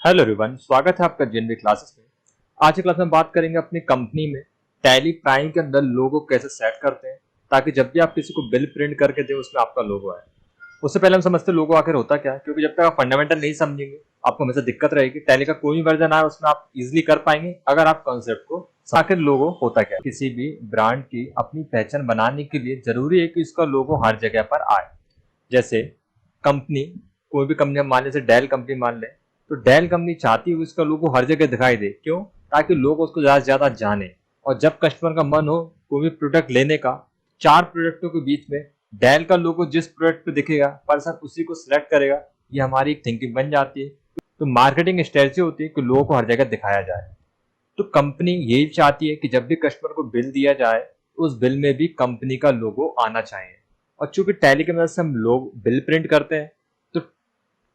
Hello everyone, स्वागत है आपका जेएनवी क्लासेस में। आज की क्लास में बात करेंगे अपनी कंपनी में टैली प्राइम के अंदर लोगो कैसे सेट करते हैं ताकि जब भी आप किसी को बिल प्रिंट करके दें उसमें आपका लोगो आए। उससे पहले हम समझते हैं लोगो आखिर होता क्या है, क्योंकि जब तक आप फंडामेंटल नहीं समझेंगे आपको हमेशा दिक्कत रहेगी। टैली का कोई भी वर्जन आए उसमें आप इजिली कर पाएंगे अगर आप कॉन्सेप्ट को। आखिर लोगो होता क्या है? किसी भी ब्रांड की अपनी पहचान बनाने के लिए जरूरी है कि इसका लोगो हर जगह पर आए। जैसे कंपनी, कोई भी कंपनी, हम मान लें डेल कंपनी मान लें, तो डेल कंपनी चाहती है कि उसका लोगो हर जगह दिखाई दे। क्यों? ताकि लोग उसको ज्यादा से ज्यादा जाने, और जब कस्टमर का मन हो कोई भी प्रोडक्ट लेने का, 4 प्रोडक्टों के बीच में डेल का लोगो जिस प्रोडक्ट पे दिखेगा पर्सन उसी को सिलेक्ट करेगा। ये हमारी एक थिंकिंग बन जाती है। तो मार्केटिंग स्ट्रेटजी होती है कि लोगों को हर जगह दिखाया जाए। तो कंपनी यही चाहती है कि जब भी कस्टमर को बिल दिया जाए तो उस बिल में भी कंपनी का लोगो आना चाहिए। और चूंकि टैली की मदद से हम लोग बिल प्रिंट करते हैं, तो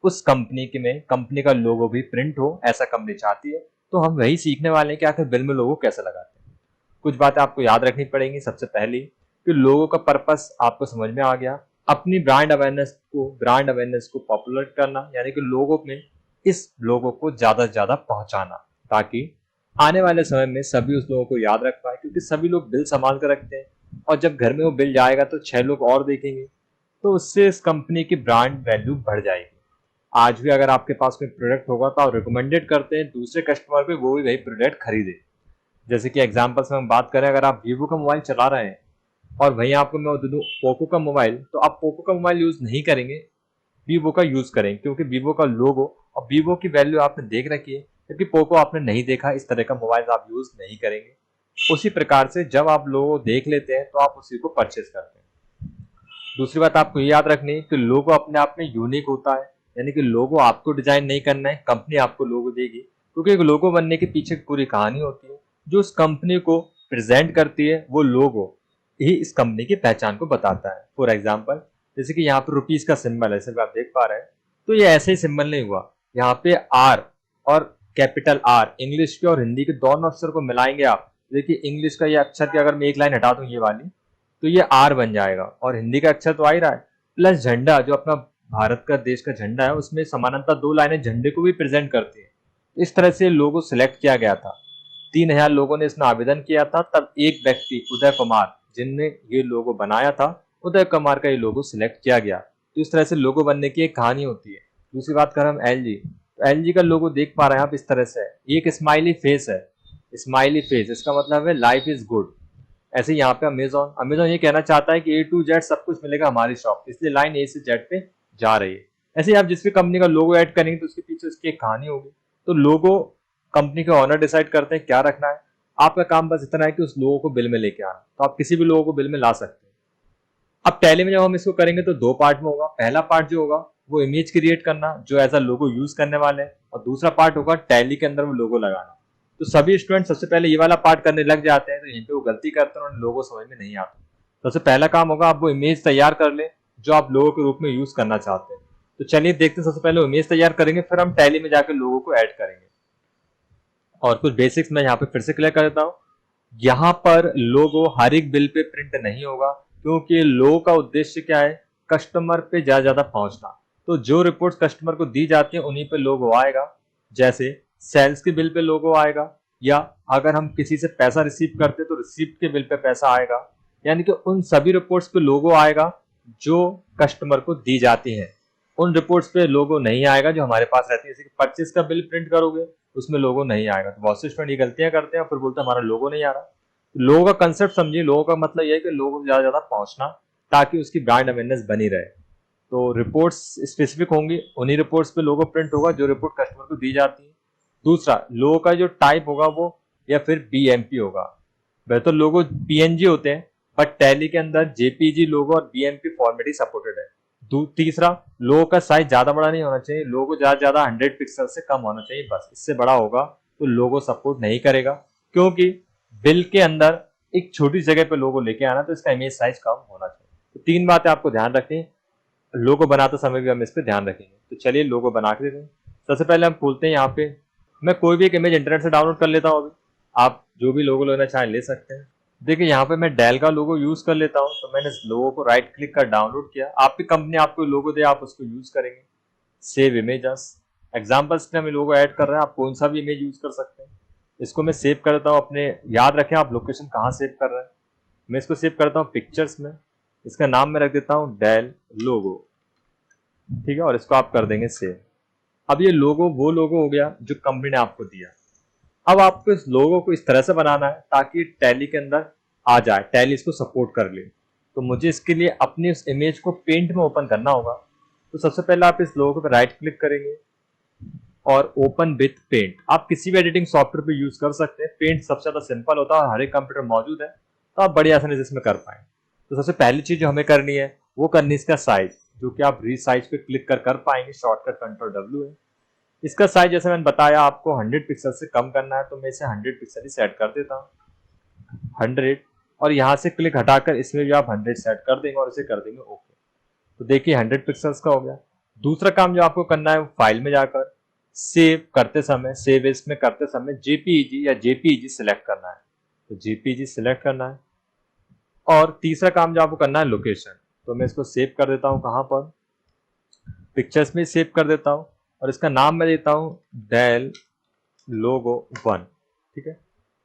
उस कंपनी के में कंपनी का लोगो भी प्रिंट हो, ऐसा कंपनी चाहती है। तो हम वही सीखने वाले हैं कि आखिर बिल में लोगो कैसे लगाते हैं। कुछ बातें आपको याद रखनी पड़ेंगी। सबसे पहली कि लोगो का पर्पस आपको समझ में आ गया। अपनी ब्रांड अवेयरनेस को पॉपुलर करना, यानी कि लोगों में इस लोगो को ज्यादा से ज्यादा पहुंचाना, ताकि आने वाले समय में सभी उस लोगों को याद रख पाए। क्योंकि सभी लोग बिल संभाल कर रखते हैं, और जब घर में वो बिल जाएगा तो 6 लोग और देखेंगे, तो उससे इस कंपनी की ब्रांड वैल्यू बढ़ जाएगी। आज भी अगर आपके पास कोई प्रोडक्ट होगा तो आप रिकमेंडेड करते हैं दूसरे कस्टमर पे वो भी वही प्रोडक्ट खरीदे। जैसे कि एग्जांपल से हम बात करें, अगर आप वीवो का मोबाइल चला रहे हैं और वहीं आपको मैं दे दूं पोको का मोबाइल, तो आप पोको का मोबाइल यूज नहीं करेंगे, वीवो का यूज करेंगे, क्योंकि वीवो का लोगो और वीवो की वैल्यू आपने देख रखी है। क्योंकि पोको आपने नहीं देखा, इस तरह का मोबाइल आप यूज नहीं करेंगे। उसी प्रकार से जब आप लोगो देख लेते हैं तो आप उसी को परचेज करते हैं। दूसरी बात आपको ये याद रखनी है कि लोगो अपने आप में यूनिक होता है, यानी कि लोगो आपको डिजाइन नहीं करना है, कंपनी आपको लोगो देगी। क्योंकि एक लोगो बनने के पीछे पूरी कहानी होती है। जो उस कंपनी को प्रेजेंट करती है वो लोगो ही इस कंपनी की पहचान को बताता है। फॉर एग्जाम्पल, जैसे कि यहाँ पर रुपीज का सिंबल है, सिर्फ आप देख पा रहे हैं, तो ये ऐसे ही सिंबल नहीं हुआ। यहाँ पे आर और कैपिटल आर, इंग्लिश के और हिंदी के दोनों अक्षर को मिलाएंगे आप। देखिए इंग्लिश का ये अक्षर की अगर मैं एक लाइन हटा दूं ये वाली, तो ये आर बन जाएगा, और हिंदी का अक्षर तो आ ही रहा है। प्लस झंडा, जो अपना भारत का देश का झंडा है, उसमें समानांतर 2 लाइनें झंडे को भी प्रेजेंट करती है। इस तरह से लोगो सिलेक्ट किया गया था। 3,000 लोगों ने इसमें आवेदन किया था, तब एक व्यक्ति उदय कुमार, जिनने ये लोगो बनाया था, उदय कुमार का ये लोगो सिलेक्ट किया गया। तो इस तरह से लोगो बनने की एक कहानी होती है। दूसरी बात करें हम एलजी, तो एलजी का लोगो देख पा रहे हैं आप, इस तरह से है। एक स्माइली फेस है, स्माइली फेस, इसका मतलब है लाइफ इज गुड। ऐसे यहाँ पे अमेजोन अमेजोन ये कहना चाहता है कि ए टू जेड सब कुछ मिलेगा हमारी शॉप, इसलिए लाइन ए से जेड पे जा रही है। ऐसे ही आप जिस भी कंपनी का लोगो ऐड करेंगे तो उसके पीछे उसकी एक कहानी होगी। तो लोगो कंपनी के ऑनर डिसाइड करते हैं क्या रखना है। आपका काम बस इतना है कि उस लोगो को बिल में लेके आना, तो आप किसी भी लोगो को बिल में ला सकते हैं। अब टैली में जब हम इसको करेंगे तो 2 पार्ट में होगा। पहला पार्ट जो होगा वो इमेज क्रिएट करना, जो एज अ लोगो यूज करने वाले हैं, और दूसरा पार्ट होगा टैली के अंदर वो लोगो लगाना। तो सभी स्टूडेंट सबसे पहले ये वाला पार्ट करने लग जाते हैं, तो यहीं पे वो गलती करते हैं और लोगो समझ में नहीं आता। सबसे पहला काम होगा आप वो इमेज तैयार कर ले जो आप लोगो के रूप में यूज करना चाहते हैं। तो चलिए देखते हैं, सबसे पहले इमेज तैयार करेंगे, फिर हम टैली में जाकर लोगो को ऐड करेंगे। और कुछ बेसिक्स मैं यहाँ पे फिर से क्लियर कर देता हूँ। यहाँ पर लोगो हर एक बिल पे प्रिंट नहीं होगा, क्योंकि लोगो का उद्देश्य क्या है, कस्टमर पे ज्यादा पहुंचना। तो जो रिपोर्ट्स कस्टमर को दी जाती है उन्हीं पे लोगो आएगा। जैसे सेल्स के बिल पे लोगो आएगा, या अगर हम किसी से पैसा रिसीव करते तो रिसीप्ट के बिल पे पैसा आएगा। यानी कि उन सभी रिपोर्ट्स पे लोगो आएगा जो कस्टमर को दी जाती है। उन रिपोर्ट्स पे लोगो नहीं आएगा जो हमारे पास रहती है। जैसे कि परचेज का बिल प्रिंट करोगे उसमें लोगो नहीं आएगा। तो बहुत से स्टूडेंट ये गलतियां करते हैं, फिर बोलते हैं हमारा लोगो नहीं आ रहा। लोगों का कंसेप्ट समझिए। लोगों का मतलब यह है कि लोगों को ज्यादा पहुंचना, ताकि उसकी ब्रांड अवेयरनेस बनी रहे। तो रिपोर्ट्स स्पेसिफिक होंगी, उन्हीं रिपोर्ट्स पे लोगो प्रिंट होगा जो रिपोर्ट कस्टमर को दी जाती है। दूसरा, लोगो का जो टाइप होगा वो या फिर बीएमपी होगा। बेहतर लोगो पीएनजी होते हैं, बट टैली के अंदर जेपीजी लोगो और बीएमपी फॉर्मेट ही सपोर्टेड है। तीसरा, लोगो का साइज ज्यादा बड़ा नहीं होना चाहिए। लोगो ज्यादा 100 पिक्सल से कम होना चाहिए, बस। इससे बड़ा होगा तो लोगो सपोर्ट नहीं करेगा, क्योंकि बिल के अंदर एक छोटी जगह पे लोगो लेके आना, तो इसका इमेज साइज कम होना चाहिए। तो 3 बातें आपको ध्यान रखनी है। लोगो बनाते समय भी हम इस पे ध्यान रखेंगे। तो चलिए लोगो बना के देते हैं। सबसे पहले हम खोलते हैं, यहाँ पे मैं कोई भी एक इमेज इंटरनेट से डाउनलोड कर लेता हूँ। अभी आप जो भी लोगो लेना चाहें ले सकते हैं। देखिए यहाँ पे मैं डेल का लोगो यूज कर लेता हूँ, तो मैंने इस लोगो को राइट क्लिक कर डाउनलोड किया। आपकी कंपनी आपको लोगो दे, आप उसको यूज करेंगे। सेव इमेज एज, एग्जाम्पल्स में हम लोगो ऐड कर रहे हैं, आप कौन सा भी इमेज यूज कर सकते हैं। इसको मैं सेव कर देता हूँ अपने, याद रखें आप लोकेशन कहाँ सेव कर रहे हैं। मैं इसको सेव करता हूँ पिक्चर्स में, इसका नाम मैं रख देता हूँ डेल लोगो, ठीक है, और इसको आप कर देंगे सेव। अब ये लोगो वो लोगो हो गया जो कंपनी ने आपको दिया। अब आपको इस लोगो को इस तरह से बनाना है ताकि टैली के अंदर आ जाए, टैली इसको सपोर्ट कर ले। तो मुझे इसके लिए अपनी उस इमेज को पेंट में ओपन करना होगा। तो सबसे पहले आप इस लोगो पर राइट क्लिक करेंगे और ओपन विथ पेंट। आप किसी भी एडिटिंग सॉफ्टवेयर पे यूज कर सकते हैं, पेंट सबसे ज्यादा सिंपल होता है और हर एक कंप्यूटर मौजूद है, तो आप बड़ी आसानी से इसमें कर पाए। तो सबसे पहली चीज जो हमें करनी है वो करनी है इसका साइज, जो कि आप रीसाइज पे क्लिक कर पाएंगे, शॉर्टकट कंट्रोल W है। इसका साइज जैसे मैंने बताया आपको 100 पिक्सल से कम करना है, तो मैं इसे 100 पिक्सल ही सेट कर देता हूँ 100, और यहाँ से क्लिक हटाकर इसमें भी आप 100 सेट कर देंगे और इसे कर देंगे ओके। तो देखिए 100 पिक्सल्स का हो गया। दूसरा काम जो आपको करना है फाइल में जाकर सेव करते समय, सेव एज में करते समय जेपीईजी या जेपीईजी सिलेक्ट करना है, तो जेपीईजी सिलेक्ट करना है। और तीसरा काम जो आपको करना है लोकेशन, तो मैं इसको सेव कर देता हूँ कहाँ पर, पिक्चर्स में सेव कर देता हूँ और इसका नाम मैं देता हूँ डेल लोगो 1, ठीक है।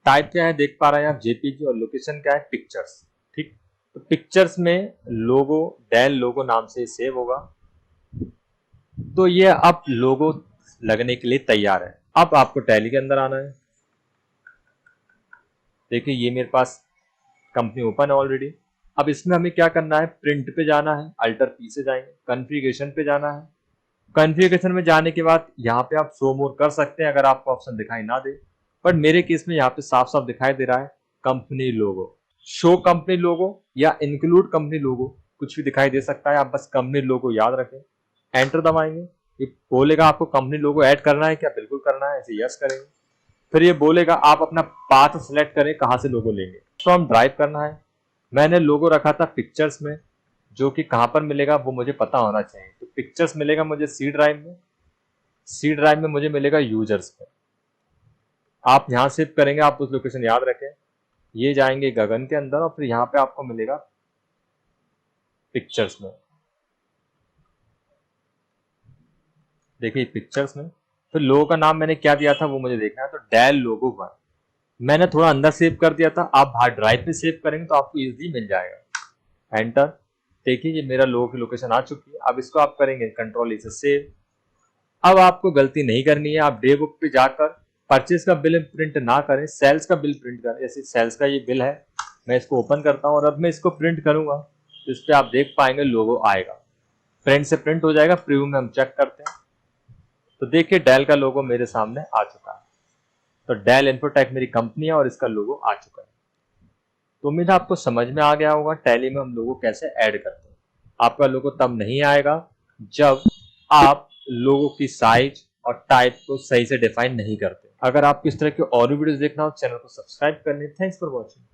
टाइप क्या है देख पा रहे हैं आप जेपीजी, और लोकेशन क्या है पिक्चर्स, ठीक। तो पिक्चर्स में लोगो डेल लोगो नाम से सेव होगा। तो ये अब लोगो लगने के लिए तैयार है। अब आपको टैली के अंदर आना है। देखिए ये मेरे पास कंपनी ओपन है ऑलरेडी। अब इसमें हमें क्या करना है, प्रिंट पे जाना है, अल्टर पी से जाएंगे, कॉन्फ़िगरेशन पे जाना है। कॉन्फ़िगरेशन में जाने के बाद यहाँ पे आप शो मोर कर सकते हैं अगर आपको ऑप्शन दिखाई ना दे, बट मेरे केस में यहाँ पे साफ साफ दिखाई दे रहा है कंपनी लोगो। शो कंपनी लोगो या इंक्लूड कंपनी लोगो, कुछ भी दिखाई दे सकता है, आप बस कंपनी लोगो याद रखें। एंटर दबाएंगे, ये बोलेगा आपको कंपनी लोगो ऐड करना है क्या, बिल्कुल करना है, ऐसे यस करेंगे। फिर ये बोलेगा आप अपना पाथ सेलेक्ट करें कहाँ से लोगो लेंगे, फ्रॉम ड्राइव करना है। मैंने लोगो रखा था पिक्चर्स में, जो कि कहां पर मिलेगा वो मुझे पता होना चाहिए। तो पिक्चर्स मिलेगा मुझे सी ड्राइव में, सी ड्राइव में मुझे मिलेगा यूजर्स पे। आप यहां सेव करेंगे, आप उस लोकेशन याद रखें। ये जाएंगे गगन के अंदर और फिर यहाँ पे आपको मिलेगा पिक्चर्स में, देखिए पिक्चर्स में। फिर लोगो का नाम मैंने क्या दिया था वो मुझे देखना है, तो डेल लोगो 1 मैंने थोड़ा अंदर सेव कर दिया था। आप बाहर ड्राइव पे सेव करेंगे तो आपको इजीली मिल जाएगा। एंटर, देखिए ये मेरा लोगो की लोकेशन आ चुकी है। अब इसको आप करेंगे कंट्रोल से सेव। अब आपको गलती नहीं करनी है, आप डे बुक पे जाकर परचेज का बिल प्रिंट ना करें, सेल्स का बिल प्रिंट करें। जैसे सेल्स का ये बिल है, मैं इसको ओपन करता हूँ और अब मैं इसको प्रिंट करूंगा, तो इस पर आप देख पाएंगे लोगो आएगा, फ्रंट से प्रिंट हो जाएगा। प्रीव्यू में हम चेक करते हैं तो देखिए डेल का लोगो मेरे सामने आ चुका है। तो डेल इन्फोटेक मेरी कंपनी है और इसका लोगो आ चुका है। तो उम्मीद है आपको समझ में आ गया होगा टैली में हम लोगो कैसे ऐड करते हैं। आपका लोगो तब नहीं आएगा जब आप लोगो की साइज और टाइप को सही से डिफाइन नहीं करते। अगर आपको इस तरह के और भी वीडियोस देखना हो चैनल को सब्सक्राइब करने। Thanks for watching.